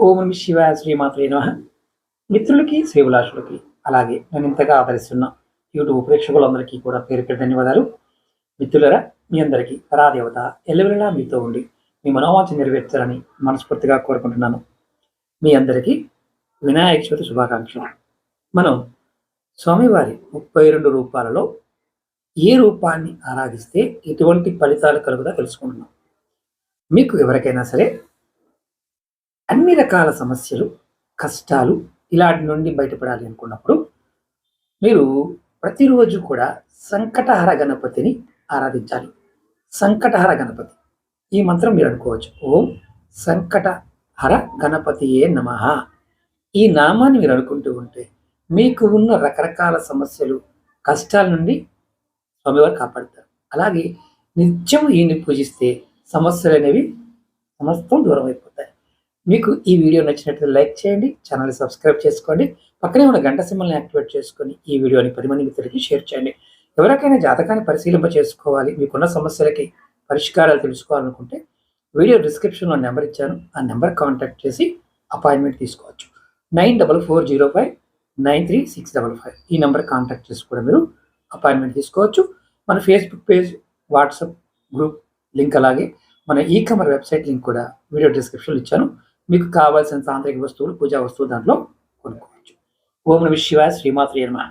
ఓం నమః శివాయ శ్రీమాత్రే నమః. మిత్రులకి, శ్రేభిలాషులకి, అలాగే నన్ను ఇంతగా ఆదరిస్తున్న యూట్యూబ్ ప్రేక్షకులందరికీ కూడా పేరు పేరు ధన్యవాదాలు. మిత్రులరా, మీ అందరికీ పరాదేవత ఎల్లవెల్లలా మీతో ఉండి మీ మనోవాంఛ నెరవేర్చాలని మనస్ఫూర్తిగా కోరుకుంటున్నాను. మీ అందరికీ వినాయక చవితి శుభాకాంక్షలు. మనం స్వామివారి 32 రూపాలలో ఏ రూపాన్ని ఆరాధిస్తే ఎటువంటి ఫలితాలు కలుగుతా తెలుసుకుంటున్నాం. మీకు ఎవరికైనా సరే అన్ని రకాల సమస్యలు, కష్టాలు ఇలాంటి నుండి బయటపడాలి అనుకున్నప్పుడు మీరు ప్రతిరోజు కూడా సంకటహర గణపతిని ఆరాధించాలి. సంకటహర గణపతి ఈ మంత్రం మీరు అనుకోవచ్చు. ఓం సంకటహర గణపతియే నమః. ఈ నామాన్ని మీరు అనుకుంటూ ఉంటే మీకు ఉన్న రకరకాల సమస్యలు, కష్టాల నుండి స్వామివారు కాపాడతారు. అలాగే నిత్యం ఈయన్ని పూజిస్తే సమస్యలు అనేవి సమస్తం దూరం అయిపోతాయి. మీకు ఈ వీడియో నచ్చినట్లయితే లైక్ చేయండి, ఛానల్ని సబ్స్క్రైబ్ చేసుకోండి, పక్కనే ఉన్న గంట సింబల్ని యాక్టివేట్ చేసుకొని ఈ వీడియోని 10 మంది మిత్రులకి షేర్ చేయండి. ఎవరికైనా జాతకాన్ని పరిశీలింప చేసుకోవాలి, మీకున్న సమస్యలకి పరిష్కారాలు తెలుసుకోవాలనుకుంటే వీడియో డిస్క్రిప్షన్లో నెంబర్ ఇచ్చాను, ఆ నెంబర్ కాంటాక్ట్ చేసి అపాయింట్మెంట్ తీసుకోవచ్చు. 9440593655 ఈ నెంబర్ కాంటాక్ట్ చేసి కూడా మీరు అపాయింట్మెంట్ తీసుకోవచ్చు. మన Facebook page, WhatsApp group link, అలాగే మన ఈకమర్ వెబ్సైట్ లింక్ కూడా వీడియో డిస్క్రిప్షన్లో ఇచ్చాను. మీకు కావాల్సిన తాంత్రిక వస్తువులు, పూజా వస్తువులు దాంట్లో కొనుక్కోవచ్చు. ఓం నమః శివాయ శ్రీమాత్రే నమః.